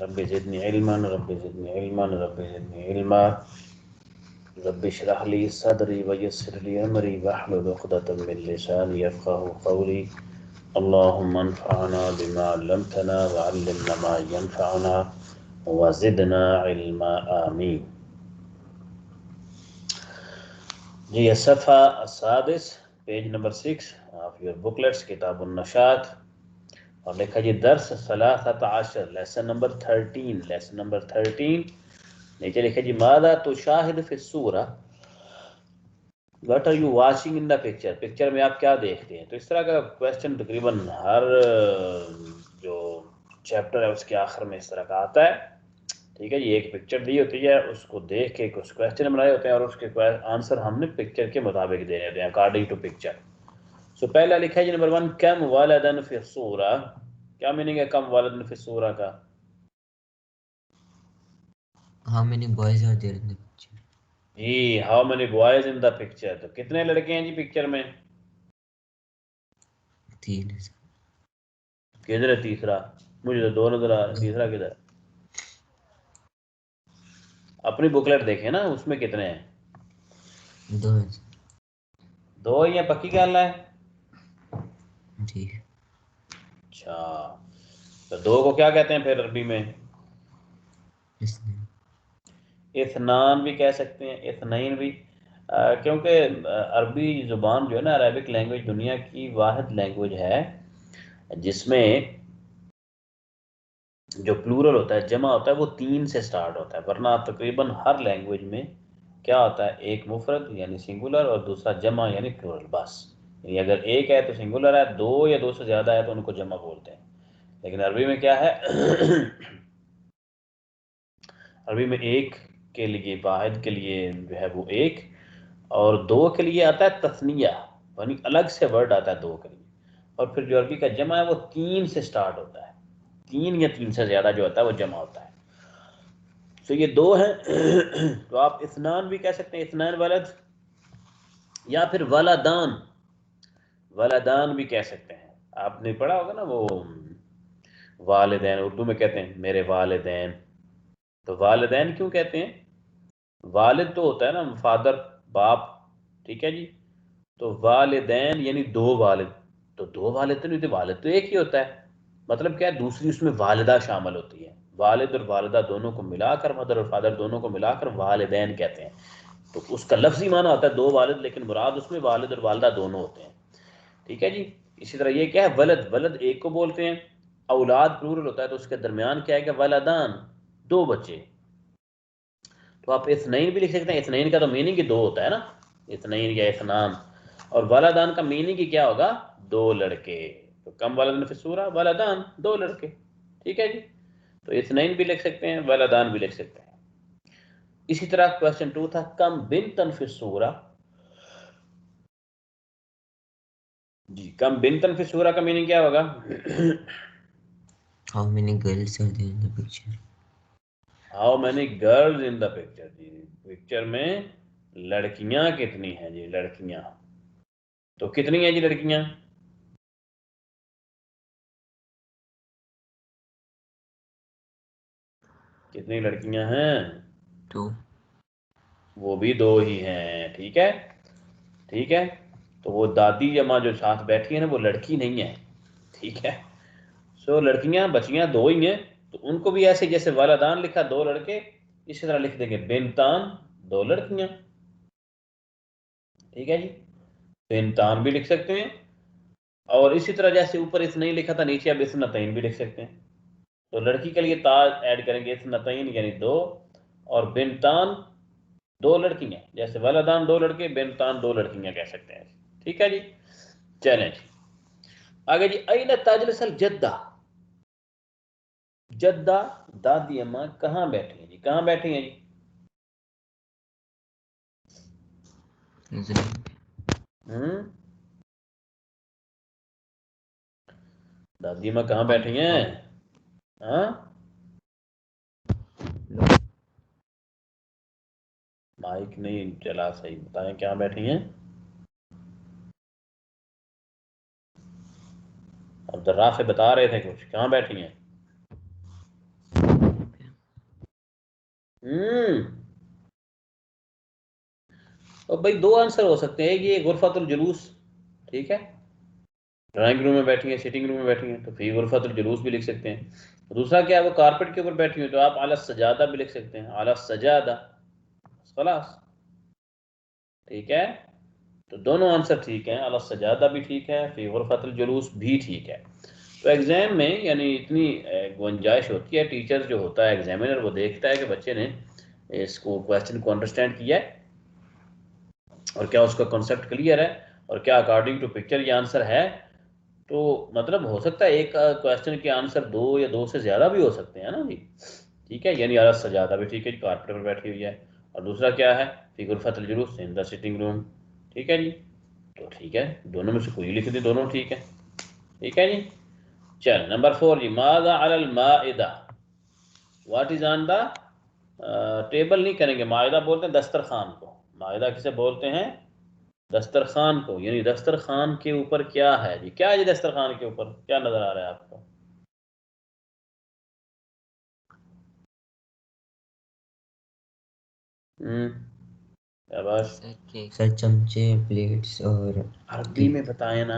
Rabbi ज़िदनी इल्मन rabbi ज़िदनी इल्मन rabbi ज़िदनी इल्मा rabbi इश्रह ली सदरी व यस्सिर ली अमरी वहलुल उक़दतम मिन लिसानी यफ़क़हू क़ौली अल्लाहुम्मा अन्फ़अना बिमा अल्लमतना व अल्लिमना मा यनफ़अना व ज़िदना इल्मा आमीन। जी सफ़ा असादिस page number 6 of your booklets किताबुन नशात और लिखा जी दर्स सलासत आशर लेसन नंबर 13 नीचे लिखा जी मादा तो शाहिद फिस सूरा what are you watching in the picture में आप क्या देखते हैं। तो इस तरह का क्वेश्चन तकरीबन हर जो चैप्टर है उसके आखिर में इस तरह का आता है। ठीक है जी, एक पिक्चर दी होती है, उसको देख के कुछ क्वेश्चन बनाए होते हैं और उसके आंसर हमने पिक्चर के मुताबिक देने होते हैं अकॉर्डिंग टू पिक्चर। सो पहला लिखा है जी नंबर 1 कम वालदन फी सूरा। क्या मीनिंग है कम वालदन फी सूरा का? How many boys are there in the picture? जी how many boys in the picture, तो कितने लड़के हैं जी पिक्चर में? 3 है सर। किधर है तीसरा? मुझे तो 2 नजर आ रहा है, तीसरा किधर है? अपनी बुकलेट देखें ना, उसमें कितने हैं? 2 है सर। 2 ही हैं, पक्की ख्याल है? जी अच्छा, तो 2 को क्या कहते हैं फिर अरबी में? इसने इथनान भी कह सकते हैं, इथनैन भी। क्योंकि अरबी ज़ुबान जो है ना, अरबिक लैंग्वेज दुनिया की वाहिद लैंग्वेज है जिसमें जो प्लूरल होता है, जमा होता है, वो 3 से स्टार्ट होता है। वरना तकरीबन हर लैंग्वेज में क्या होता है, एक मुफरद यानी सिंगुलर और दूसरा जमा यानी प्लूरल, बस। यानी अगर एक है तो सिंगुलर है, 2 या 2 से ज़्यादा है तो उनको जमा बोलते हैं। लेकिन अरबी में क्या है अरबी में एक के लिए, वाहिद के लिए जो है वो एक, और 2 के लिए आता है तस्निया, यानी अलग से वर्ड आता है 2 के लिए। और फिर जो अरबी का जमा है वो 3 से स्टार्ट होता है, 3 या 3 से ज़्यादा जो होता है वो जमा होता है। तो ये 2 हैं तो आप इस्नान भी कह सकते हैं, इस्नान वलद, या फिर वलादान, वलादान भी कह सकते हैं। आपने पढ़ा होगा ना वो वालिदैन, उर्दू में कहते हैं मेरे वालिदैन। तो वालिदैन क्यों कहते हैं? वालिद तो होता है ना फादर, बाप, ठीक है जी। तो वालिदैन यानी 2 वालिद, तो 2 वालिद तो नहीं थे, वालिद तो एक ही होता है। मतलब क्या है, दूसरी उसमें वालिदा शामिल होती है। वालिद और वालिदा दोनों को मिलाकर, मदर और फादर दोनों को मिलाकर वालिदैन कहते हैं। तो उसका लफ्जी माना होता है 2 वालिद, लेकिन मुराद उसमें वालिद और वालिदा दोनों होते हैं। ठीक है जी। इसी तरह ये क्या है, वलद, वलद एक को बोलते हैं। औलाद प्लूरल होता है तो उसके दरमियान क्या है कि वलदान, 2 बच्चे। तो आप इथनैन भी लिख सकते हैं, इथनैन का तो मीनिंग ही 2 होता है ना, इथनैन या इथनान। और वलादान का मीनिंग ही क्या होगा, 2 लड़के। तो कम वलदन फिसूरा, वलादान 2 लड़के। ठीक है जी। तो इथनैन भी लिख सकते हैं, वलादान भी लिख सकते हैं। इसी तरह क्वेश्चन 2 था कम बिनतन फिसूरा। जी कम बिनतन फिसूरा का मीनिंग क्या होगा? How many girls are there in the picture? How many girls in the picture. जी पिक्चर में लड़कियां कितनी हैं जी, लड़कियां। तो कितनी हैं जी लड़कियां? कितनी लड़कियां हैं? 2 वो भी 2 ही हैं, ठीक है। ठीक है, तो वो दादी या माँ जो साथ बैठी है ना, वो लड़की नहीं है, ठीक है। सो लड़कियां बचियां 2 ही हैं। तो उनको भी ऐसे जैसे वालादान लिखा 2 लड़के, इसी तरह लिख देंगे बिनतान, 2 लड़कियां। ठीक है जी, बिनतान भी लिख सकते हैं। और इसी तरह जैसे ऊपर इस नहीं लिखा था, नीचे अब इस नतईन भी लिख सकते हैं। तो लड़की के लिए ताज ऐड करेंगे इस नतईन यानी 2, और बिनतान 2 लड़कियां, जैसे वलादान 2 लड़के, बिनतान 2 लड़कियां कह सकते हैं। ठीक है जी, चलें जी आगे जी। अइन ताजलसल जद्दा, जद्दा दादी अम्मा कहाँ बैठी हैं जी, कहाँ बैठी हैं जी? हम्म, दादी अम्मा कहाँ बैठी हैं? हाँ, माइक नहीं चला सही, बताएं कहाँ बैठी हैं? अब दर्रा से बता रहे थे कुछ, कहाँ बैठी हैं? और भाई दो आंसर हो सकते हैं, ये गुरफतुल जुलूस, ठीक है, ड्राइंग रूम में बैठी है, सिटिंग रूम में बैठी है, तो फिर गुरफतुल जुलूस भी लिख सकते हैं। दूसरा क्या है, वो कारपेट के ऊपर बैठी हुई, तो आप आला सजादा भी लिख सकते हैं, आला सजादा, खलास, ठीक है। तो दोनों आंसर ठीक हैं, आला सजादा भी ठीक है, फिर गुरफतुल जुलूस भी ठीक है। तो एग्जाम में यानी इतनी गुंजाइश होती है, टीचर जो होता है एग्जामिनर वो देखता है कि बच्चे ने इसको क्वेश्चन को अंडरस्टैंड किया है और क्या उसका कॉन्सेप्ट क्लियर है और क्या अकॉर्डिंग टू पिक्चर ये आंसर है। तो मतलब हो सकता है एक क्वेश्चन के आंसर दो या दो से ज़्यादा भी हो सकते हैं ना जी, ठीक है, यानी आला सजादा भी ठीक है, कारपेट पर बैठी हुई है, और दूसरा क्या है, फी गुरफतुल जुलूस इन द सिटिंग रूम, ठीक है जी। तो ठीक है, दोनों में से कोई लिख दे, दोनों ठीक है, ठीक है जी। चल नंबर 4 जी, माज़ा अलल माइदा, what is on the table नहीं करेंगे, माइदा बोलते हैं दस्तरखान को, माइदा किसे बोलते हैं, दस्तरखान को, यानी दस्तरखान के ऊपर क्या है जी, क्या है जी दस्तरखान के ऊपर, क्या नजर आ रहा है आपको? शाबाश, सर केक, सर चमचे, प्लेट्स और अरबी केक। में बताए ना,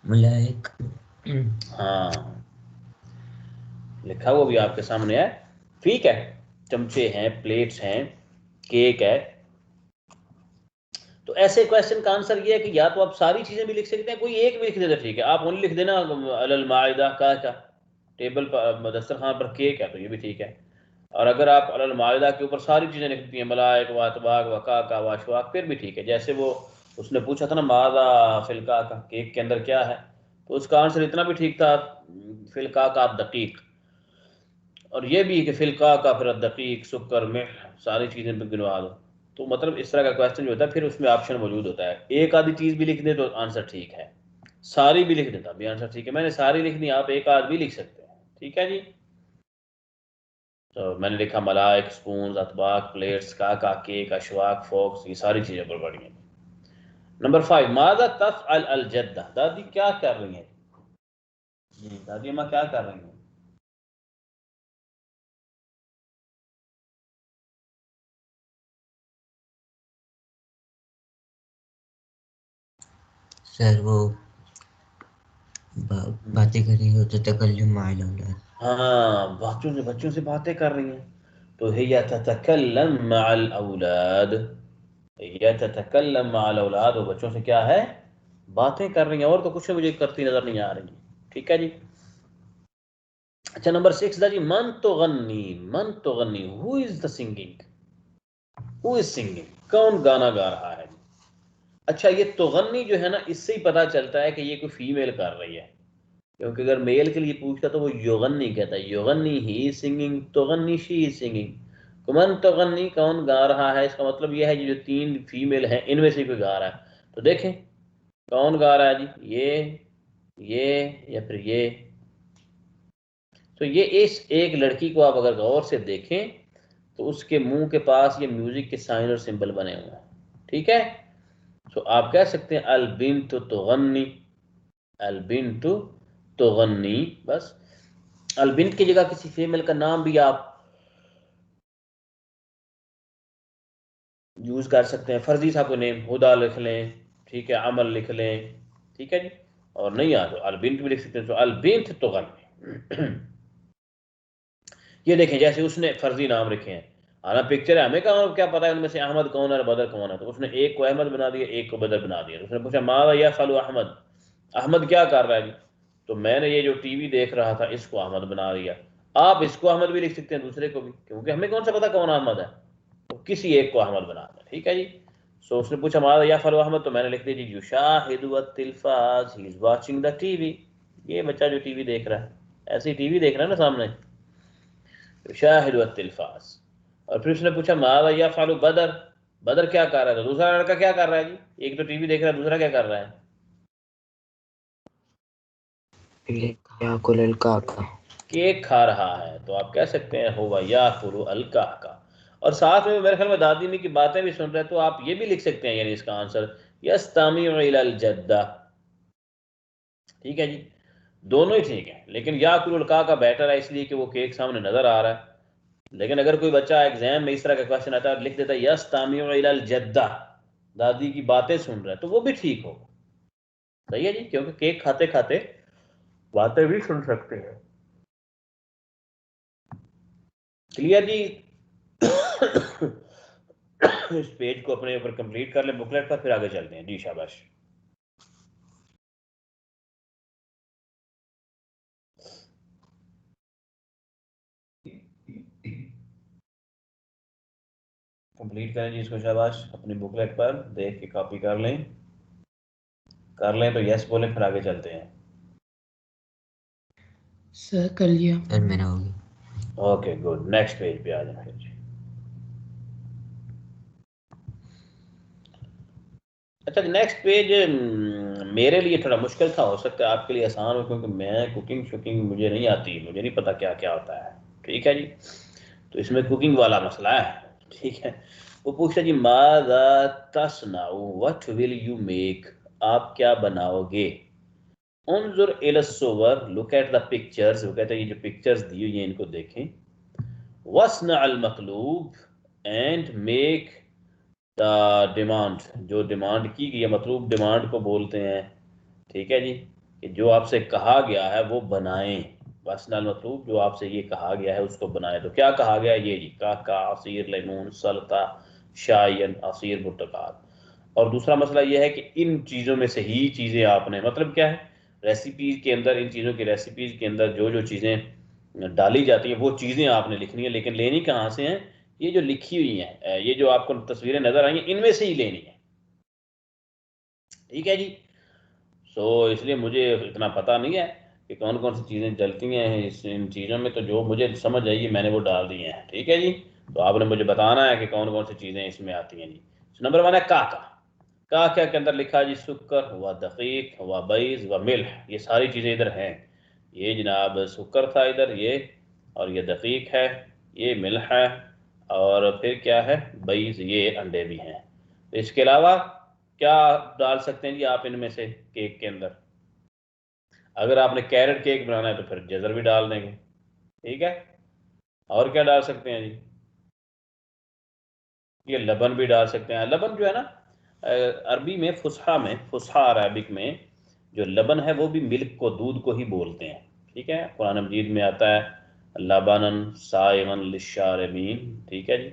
मलाइक। हाँ लिखा हुआ भी आपके सामने है, ठीक है, चमचे हैं, प्लेट्स हैं, केक है। तो ऐसे क्वेश्चन का आंसर ये है कि या तो आप सारी चीजें भी लिख सकते हैं, कोई एक भी लिख देते ठीक है, आप ओनली लिख देना अलल माइदा का क्या, टेबल पर दस्तरखान पर केक है, तो ये भी ठीक है। और अगर आप अलल माइदा के ऊपर सारी चीजें लिख देती हैं, मलाइक वातबाग वका का वाशवाक, फिर भी ठीक है। जैसे वो उसने पूछा था ना, मादा फिलका का, केक के अंदर क्या है, तो उसका आंसर इतना भी ठीक था, फिलका का दकीक, और ये भी कि फिलका का फिर दकीक शुक्र में सारी चीज़ें भी गिनवा दो। तो मतलब इस तरह का क्वेश्चन जो होता है, फिर उसमें ऑप्शन मौजूद होता है, एक आधी चीज़ भी लिख दे तो आंसर ठीक है, सारी भी लिख देता भी आंसर ठीक है। मैंने सारी लिख दी, आप एक आध भी लिख सकते हैं, ठीक है जी। तो मैंने लिखा मलाइक, स्पून, अतबाक, प्लेट्स, काका, केक, अशवाक, फोक्स, ये सारी चीज़ें ऊपर पड़ी हैं। नंबर 5, मादा तफ अल जद्दा, दादी क्या कर रही हैं जी, दादी अम्मा क्या कर रही हैं? सर वो बातें कर रही हो तो तकल्लुम माअल औलाद। हाँ, बच्चों से बातें कर रही हैं, तो हिया ततकल्लम मअल औलाद, हिया ततकल्लम मअल औलाद, वो बच्चों से क्या है, बातें कर रही हैं, और तो कुछ मुझे करती नजर नहीं आ रही, ठीक है जी। अच्छा नंबर 6 दा जी, मन तो गन्नी, who is the singing, who is singing, कौन गाना गा रहा है। अच्छा ये तोगन्नी जो है ना, इससे ही पता चलता है कि ये कोई फीमेल कर रही है, क्योंकि अगर मेल के लिए पूछता तो वो योगन्नी कहता है, योगन्नी ही सिंगिंग, तोगन्नी शी इज सिंगिंग। कुमन तोगन्नी, कौन गा रहा है, इसका मतलब यह है कि जो तीन फीमेल हैं इनमें से कोई गा रहा है। तो देखें कौन गा रहा है जी, ये या फिर ये। तो ये इस एक लड़की को आप अगर गौर से देखें तो उसके मुंह के पास ये म्यूजिक के साइन और सिंबल बने हुए हैं, ठीक है। तो आप कह सकते हैं अल बिन्तु तुगन्नी, अल बिन्तु तुगन्नी, बस। अल बिन्त की जगह किसी फीमेल का नाम भी आप यूज कर सकते हैं, फर्जी सा कोई नेम, हुदा लिख लें, ठीक है, अमल लिख लें, ठीक है जी। और नहीं आ तो अल बिन्त भी लिख सकते हैं, तो अल बिन्त तुगन्नी। ये देखें जैसे उसने फर्जी नाम रखे हैं, हालांकि पिक्चर है, हमें क्या पता है उनमें से अहमद कौन है और बदर कौन है, तो उसने एक को अहमद बना दिया, एक को बदर बना दिया। तो उसने पूछा मादा या फलू अहमद, अहमद क्या कर रहा है जी, तो मैंने ये जो टीवी देख रहा था इसको अहमद बना दिया। आप इसको अहमद भी लिख सकते हैं, दूसरे को भी, क्योंकि हमें कौन सा पता कौन अहमद है, तो किसी एक को अहमद बना दिया, ठीक है जी। सो उसने पूछा मादा या फलू अहमद, तो मैंने लिख दिया जी युशाहिदु अत-तिलफाज, he is watching the TV, ये बच्चा जो टीवी देख रहा है, ऐसे ही टीवी देख रहा है ना सामने, शाहिद व तिलफास। और फिर उसने पूछा मादा या फालू बदर, बदर क्या कर रहा है, तो दूसरा लड़का क्या कर रहा है जी, एक तो टीवी देख रहा है, दूसरा क्या कर रहा है, याकुल अल काका। केक खा रहा है। तो आप कह सकते हैं होवा या कुलू अलका का। और साथ में मेरे ख्याल में दादी मी की बातें भी सुन रहे हैं, तो आप ये भी लिख सकते हैं, यानी इसका आंसर यस्तामी इलल जद्दा, ठीक है जी। दोनों ही ठीक है, लेकिन याकुलुल का बेटर है इसलिए कि वो केक सामने नजर आ रहा है। लेकिन अगर कोई बच्चा एग्जाम में इस तरह का क्वेश्चन आता है, लिख देता है यस्तामिउ इलल जद्दा, दादी की बातें सुन रहा है, तो वो भी ठीक होगा। सही है जी, क्योंकि केक खाते खाते बातें भी सुन सकते हैं। क्लियर जी? इस पेज को अपने ऊपर कंप्लीट कर ले बुकलेट पर, फिर आगे चलते हैं जी। शाबाश। कंप्लीट करें जी इसको, शाबाश। अपनी बुकलेट पर देख के कॉपी कर लें, तो यस बोलें, फिर आगे चलते हैं। सर कर लिया। सर मेरा हो गया। ओके गुड, नेक्स्ट पेज पे आ जाए फिर जी। अच्छा, नेक्स्ट पेज मेरे लिए थोड़ा मुश्किल था, हो सकता है आपके लिए आसान हो, क्योंकि मैं कुकिंग शुकिंग मुझे नहीं आती, मुझे नहीं पता क्या क्या होता है। ठीक है जी, तो इसमें कुकिंग वाला मसला है। ठीक है, वो पूछता जी माज़ा तस्नाउ, व्हाट विल यू मेक, आप क्या बनाओगे। उन्जुर इला सुवर, लुक एट द पिक्चर्स, वो कहते हैं ये जो पिक्चर्स दी हुई हैं इनको देखें। वस्न अल मतलूब, एंड मेक द डिमांड, जो डिमांड की गई है, मतलूब डिमांड को बोलते हैं। ठीक है जी, कि जो आपसे कहा गया है वो बनाएं। वस्न अल मतलूब, जो आपसे ये कहा गया है उसको बनाएं। तो क्या कहा गया है ये जी, का असीर लेमून सल्ता शायन असीर बुर्तकाल। और दूसरा मसला यह है कि इन चीज़ों में से ही चीज़ें आपने, मतलब क्या है, रेसिपीज़ के अंदर, इन चीज़ों की रेसिपीज़ के अंदर जो जो चीज़ें डाली जाती हैं वो चीज़ें आपने लिखनी है, लेकिन लेनी कहाँ से हैं, ये जो लिखी हुई हैं, ये जो आपको तस्वीरें नज़र आई हैं, इनमें से ही लेनी है। ठीक है जी, इसलिए मुझे इतना पता नहीं है कि कौन कौन सी चीज़ें डलती हैं इन चीज़ों में, तो जो मुझे समझ आएगी मैंने वो डाल दी हैं। ठीक है जी, तो आपने मुझे बताना है कि कौन कौन सी चीज़ें इसमें आती हैं जी। नंबर 1 है का क्या के अंदर लिखा है जी, शुक्र व दकीक व बैज़ व मिल्ह, ये सारी चीज़ें इधर हैं। ये जनाब शुक्र था इधर, ये, और ये दकीक है, ये मिल्ह है, और फिर क्या है, बैज़, ये अंडे भी हैं। तो इसके अलावा क्या डाल सकते हैं जी आप इनमें से केक के अंदर। अगर आपने कैरेट केक बनाना है तो फिर जज़र भी डाल देंगे। ठीक है, और क्या डाल सकते हैं जी, ये लबन भी डाल सकते हैं। लबन जो है ना, अरबी में फुसहा अरबिक में जो लबन है वो भी मिल्क को, दूध को ही बोलते हैं। ठीक है, कुरान मजीद में आता है लबनन साइगन लिशारबीन। ठीक है जी,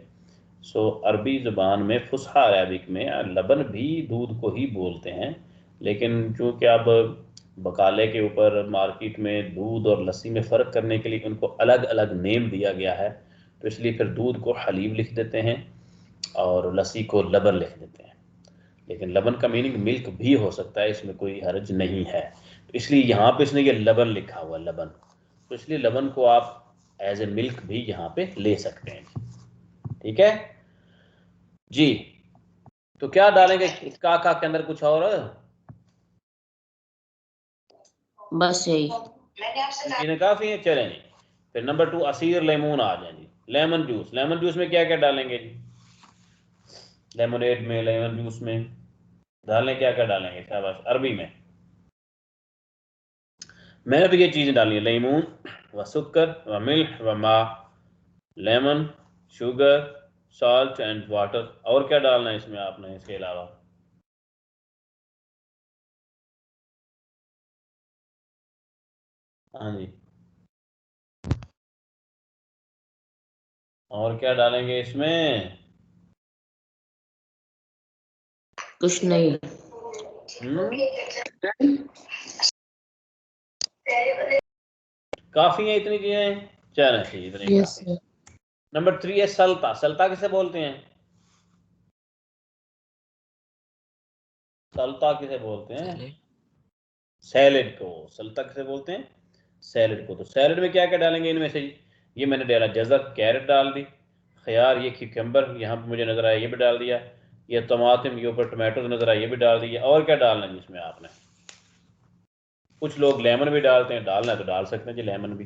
अरबी ज़ुबान में फुसहा अरबिक में लबन भी दूध को ही बोलते हैं। लेकिन चूँकि अब बकाले के ऊपर मार्केट में दूध और लस्सी में फ़र्क करने के लिए उनको अलग अलग नेम दिया गया है, तो इसलिए फिर दूध को हलीब लिख देते हैं और लस्सी को लबन लिख देते हैं। लेकिन लबन का मीनिंग मिल्क भी हो सकता है, इसमें कोई हर्ज नहीं है। तो इसलिए यहाँ पे इसने ये लबन लिखा हुआ, लबन, तो इसलिए लबन को आप एज ए मिल्क भी यहाँ पे ले सकते हैं। ठीक है जी, तो क्या डालेंगे का के अंदर, कुछ और बस यही। चीजें काफी हैं, चलें जी। फिर नंबर 2 असीर लेमून आ जाए जी, लेमन जूस। लेमन जूस में क्या क्या डालेंगे जी, लेमोनेड में, लेमन जूस में डालने क्या क्या डालेंगे, शाबाश। अरबी में मैंने तो ये चीजें डाली है, लेमून व शुक्र व मिल्क व मा, lemon, sugar, salt and water. और क्या डालना है इसमें आपने इसके अलावा, हाँ जी, और क्या डालेंगे इसमें, कुछ नहीं। काफी है इतनी चीजें, चलें ठीक, इतनी यस काफी। सर। नंबर 3 है सल्ता। सल्ता किसे बोलते हैं, सल्ता किसे बोलते हैं, सैलेड। सैलेड को। सल्ता किसे बोलते हैं, सैलेड को। तो सैलेड में क्या क्या डालेंगे इनमें से, ये मैंने डाला जज़र, कैरेट डाल दी, खयार, ये क्यूकम्बर यहाँ पे मुझे नजर आया, ये भी डाल दिया, ये टमाटम, ये ऊपर टमाटो नजर आया, ये भी डाल दिया। और क्या डालना है इसमें आपने, कुछ लोग लेमन भी डालते हैं, डालना है तो डाल सकते हैं जी लेमन भी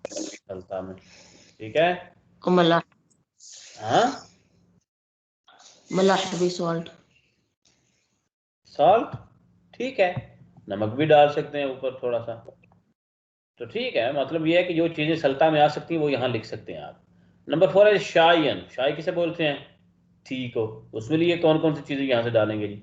सल्ता में। ठीक है, और मलाह, हाँ, मलाह भी, सॉल्ट। सॉल्ट, ठीक है, नमक भी डाल सकते हैं ऊपर थोड़ा सा। तो ठीक है, मतलब ये है कि जो चीज़ें सल्ता में आ सकती हैं वो यहाँ लिख सकते हैं आप। नंबर 4 है शायन। शाय किसे बोलते हैं? ठीक हो। उसमें लिए कौन कौन सी चीज़ें यहाँ से डालेंगे जी?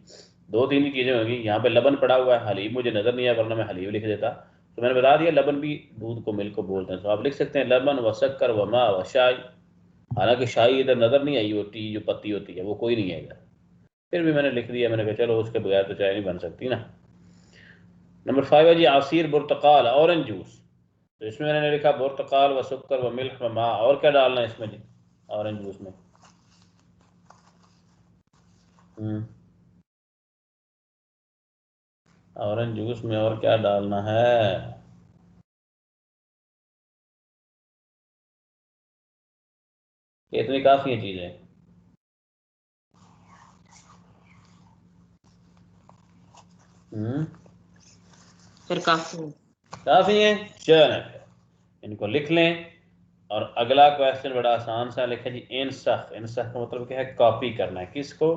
दो तीन ही चीज़ें होंगी। यहाँ पे लबन पड़ा हुआ है, हलीब मुझे नज़र नहीं आया वरना मैं हलीब लिख देता। तो मैंने बता दिया लबन भी दूध को मिल्क को बोलते हैं, तो आप लिख सकते हैं लबन व शक्कर व मा व शाय। हालांकि शाही इधर नज़र नहीं आई, वो टी जो पत्ती होती है वो कोई नहीं है इधर, फिर भी मैंने लिख दिया। मैंने कहा चलो उसके बगैर तो चाय नहीं बन सकती ना। नंबर 5 है जी आसीर बुर्तकाल, ऑरेंज जूस। तो इसमें मैंने लिखा बुर्तकाल व शक्कर व मिल्क व मा। और क्या डालना है इसमें जी ऑरेंज जूस में? ऑरेंज जूस में और क्या डालना है? ये इतनी काफ़ी है चीज़ें। फिर काफी। काफ़ी है, चलें इनको लिख लें। और अगला क्वेश्चन बड़ा आसान सा लिखा जी इंसख। इंसख का मतलब क्या है? कॉपी करना है। किसको?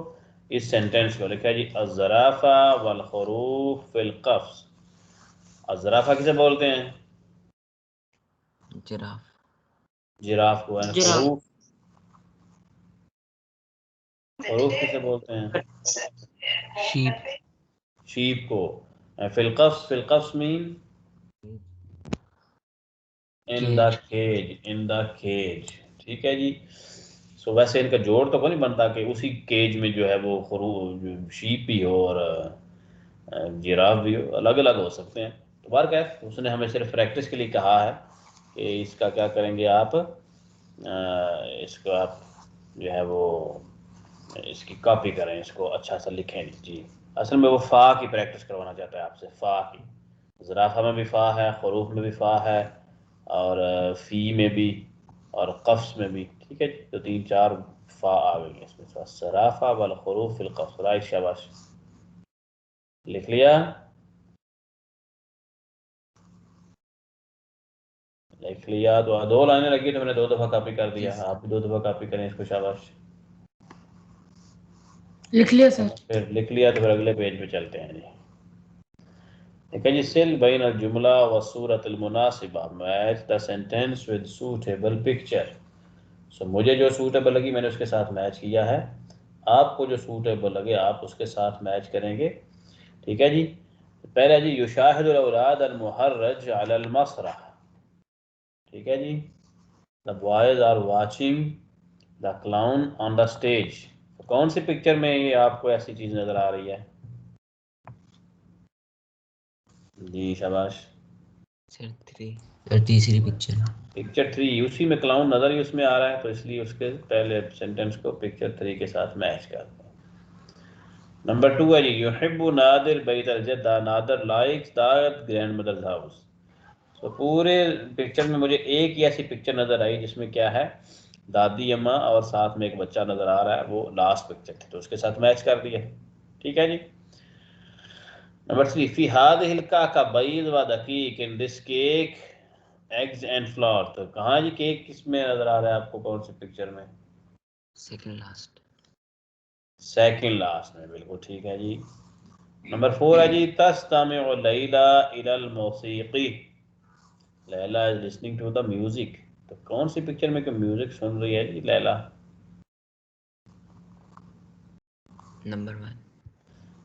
इस सेंटेंस को। लिखा जी अज़राफ़ा वल ख़ुरूफ़ फ़िल क़फ़्स। अज़राफ़ा किसे बोलते हैं? जिराफ। जिराफ को। जिराफ। ख़ुरूफ़, ख़ुरूफ़ किसे बोलते हैं? शीप। शीप को। फ़िल क़फ़्स, फ़िल क़फ़्स mean in the cage. Cage, in the cage. ठीक है जी। सो वैसे इनका जोड़ तो कोई नहीं बनता कि उसी केज में जो है वो खरू शीप भी हो और जिराफ भी हो, अलग अलग हो सकते हैं। तो बार क्या, उसने हमें सिर्फ प्रैक्टिस के लिए कहा है कि इसका क्या करेंगे आप, इसको आप जो है वो इसकी कॉपी करें, इसको अच्छा सा लिखें जी। असल में वो फ़ा की प्रैक्टिस करवाना चाहता है आपसे, फ़ा की। ज़राफ़ा में भी फ़ा है, ख़ुरूफ़ में भी फ़ा है, और फ़ी में भी, और क़फ्स में भी। ठीक है जी, तो तीन चार फ़ा आ गई है इसमें। सराफ़ा वल ख़ुरूफ़ फ़िल क़फ्स। राइट, शाबाश, लिख लिया। लिख लिया तो दो लाइनें लगी तो मैंने दो दफ़ा कॉपी कर जी दिया। सर। आप भी दो दफ़ा कॉपी करें इसको, शाबाश। लिख लिया सर। फिर लिख लिया तो फिर अगले पेज पे चलते हैं जी। ठीक है जी। सिल बैन अल जुमला व सूरत अल मुनासिबा, match the sentence with suitable picture. So मुझे जो सूटेबल लगी मैंने उसके साथ मैच किया है। आपको जो सूटेबल लगे आप उसके साथ मैच करेंगे। ठीक है जी। पहला जी युशाहिदुल औलाद अल मुहर्रज अलल मसरह। ठीक है जी। The boys are watching the clown on the stage. कौन सी पिक्चर में ये आपको ऐसी चीज़ नज़र आ रही है? जी शाबाश। सर 3। सर तीसरी पिक्चर है। पिक्चर 3, उसी में क्लाउन नज़र ही उसमें आ रहा है, तो इसलिए उसके पहले सेंटेंस को पिक्चर 3 के साथ मैच करते हैं। नंबर 2 है जी युहिब्बु नादिर बैत अल जद्दा। Nadir likes that grand mother's house. तो पूरे पिक्चर में मुझे एक ही ऐसी पिक्चर नज़र आई जिसमें क्या है, दादी अम्मा और साथ में एक बच्चा नज़र आ रहा है, वो लास्ट पिक्चर थी, तो उसके साथ मैच कर दिया। ठीक है जी। नंबर 3 फी हादिहिल काकाबैज व दकीक, in this cake eggs and flour. तो कहाँ जी केक किस में नज़र आ रहा है आपको, कौन सी पिक्चर में? Second last. सेकंड लास्ट में, बिल्कुल ठीक है जी। नंबर 4 है जी तस्तमिउ लैला इलल मौसीकी। Laila is listening to the music. तो कौन सी पिक्चर में म्यूजिक सुन रही है जी लैला? नंबर 1।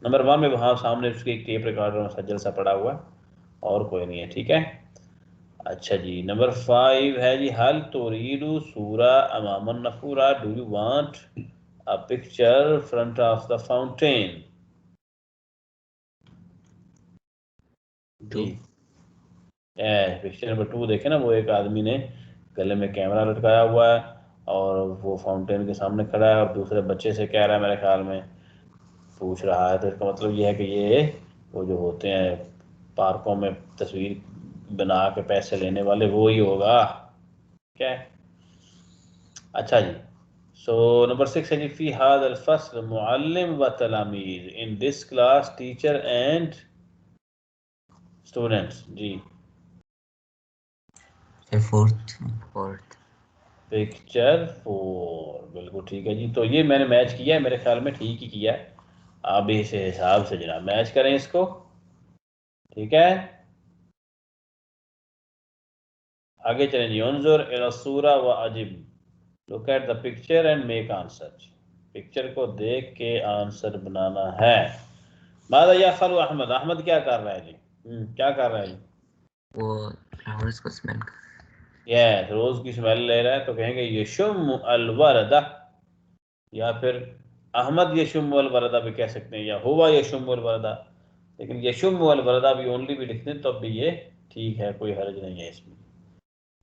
नंबर 1 में वहाँ सामने उसके एक टेप रिकॉर्डर में सज्जल सा पड़ा हुआ है, और कोई नहीं है। ठीक है। अच्छा जी। नंबर 5 है जी हल तुरीदु सूरा अमामन नफूरा। Do you want a picture front of the fountain? 2। जी। पिक्चर नंबर 2 देखे ना, वो एक आदमी ने गले में कैमरा लटकाया हुआ है और वो फाउंटेन के सामने खड़ा है और दूसरे बच्चे से कह रहा है, मेरे ख्याल में पूछ रहा है। तो इसका मतलब ये है कि ये वो जो होते हैं पार्कों में तस्वीर बना के पैसे लेने वाले, वो ही होगा। क्या है? अच्छा जी। सो नंबर 6 है जी फी हादल फस्ल मुअल्लिम व तलामीज। In this class teacher and students. जी। Sir fourth. फोर्थ। पिक्चर 4, बिल्कुल ठीक है जी। तो ये मैंने मैच किया है, मेरे ख्याल में ठीक ही किया है। आप भी इस हिसाब से जनाब मैच करें इसको। ठीक है। आगे चलें जी। उन्जुर इला सूरा व अजिब, look at the picture and make answer. Picture को देख के आंसर बनाना है। मादा यफ़अलु अहमद, अहमद क्या कर रहा है जी? क्या कर रहा है जी? वो फ्लावर्स को स्मेल कर, यस, रोज की स्मेल ले रहा है, तो कहेंगे यशुम अल वरदा, या फिर अहमद यशुम अल वरदा भी कह सकते हैं, या हुवा यशुम अल वरदा। लेकिन यशुम अल वरदा भी ओनली भी लिखते हैं तब भी ये ठीक है, कोई हर्ज नहीं है इसमें।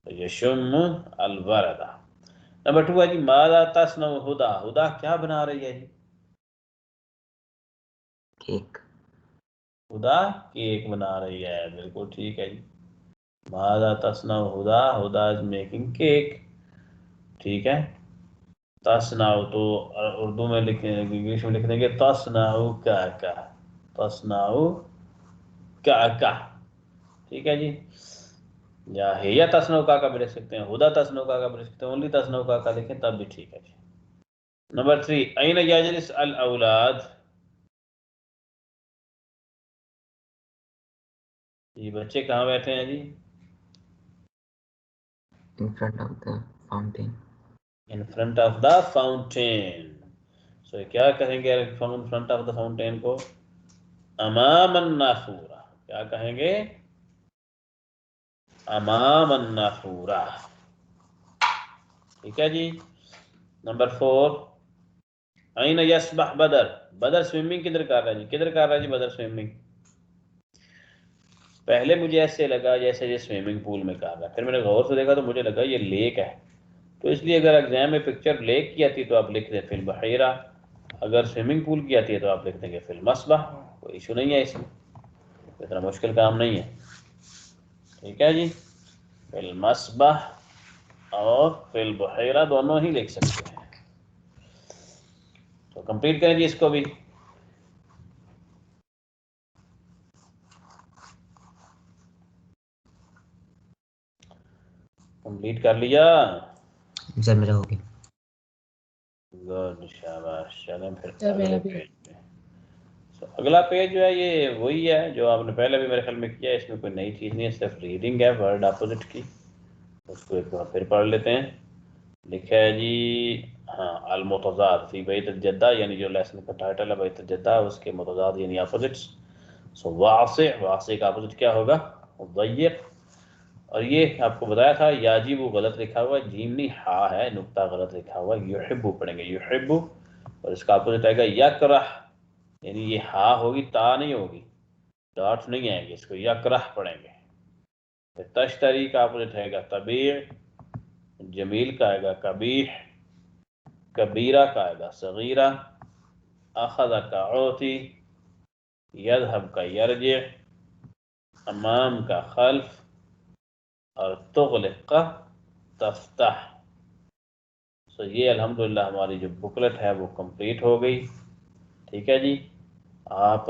तो यशुम अल वरदा। नंबर 2 है जी, मादा तस्नउ हुदा, हुदा क्या बना रही है जी? केक। हुदा केक बना रही है, बिल्कुल ठीक है जी। मादा तस्नउ हुदा, हुदा इज मेकिंग केक, ठीक है। तस्नाउ तो उर्दू में लिखें, इंग्लिश में लिख देंगे तस्नाउ का, तस्नाउ का, ठीक है जी। या हिया तस्नउ का भी लिख सकते हैं, हुदा तस्नउ का भी लिख सकते हैं, ओनली तस्नउ का लिखें तब भी ठीक है जी। नंबर 3, अइन यजलिस अल औलाद, ये बच्चे कहाँ बैठे हैं जी? In front of the fountain. In front of the fountain. So क्या कहेंगे in front of the fountain को? अमामन नाफूरा, क्या कहेंगे? अमामन नाफूरा, ठीक है जी। नंबर 4, अइन यस्बह बदर, बदर स्विमिंग किधर कर रहा है जी? किधर कर रहा है जी बदर स्विमिंग? पहले मुझे ऐसे लगा जैसे ये स्विमिंग पूल में कर रहा है, फिर मैंने गौर से देखा तो मुझे लगा ये लेक है। तो इसलिए अगर एग्जाम में पिक्चर लेक की आती है तो आप लिख दें फिल बहीरा, अगर स्विमिंग पूल की आती है तो आप लिख देंगे फिल मस्बह। कोई इशू नहीं है इसमें, इतना मुश्किल काम नहीं है, ठीक है जी। फिल मस्बह और फिल बहीरा दोनों ही लिख सकते हैं। तो कंप्लीट करें जी इसको भी। कंप्लीट कर लिया? सर मेरा हो गया। गुड, शाबाश। चलें फिर सर अगले मेरा भी। पेज पे। अगला पेज जो है ये वही है जो आपने पहले भी मेरे ख्याल में किया है, इसमें कोई नई चीज़ नहीं है, सिर्फ रीडिंग है वर्ड अपोजिट की। उसको एक बार फिर पढ़ लेते हैं। लिखा है जी, हाँ, अल मुतज़ाद फी बैत जद्दा, यानी जो लेसन का टाइटल है बैत जद्दा, उसके मुतज़ाद यानी अपोजिट्स। सो वासे, वासे का अपोजिट क्या होगा? मुज़य्यक़। और ये आपको बताया था याजिबु गलत लिखा हुआ है, जीम नहीं हा है, नुक्ता गलत लिखा हुआ है, युहिब्बु पढ़ेंगे युहिब्बु, और इसका अपोजिट आएगा यकरह, यानी ये हा होगी ता नहीं होगी, डॉट्स नहीं आएंगे, इसको यकरह पढ़ेंगे। फिर तश्तरी का अपोजिट आएगा तबीह, जमील का आएगा कबीह, कबीरा का आएगा सगीरा, अखज़ का औती, यज़हब का यरजे, अमाम का खल्फ, और तुग़लिक़ का तफ्ताह। सो ये अल्हम्दुलिल्लाह हमारी जो बुकलेट है वो कंप्लीट हो गई, ठीक है जी। आप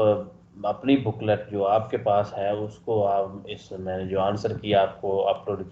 अपनी बुकलेट जो आपके पास है उसको आप इस मैंने जो आंसर किया आपको अपलोड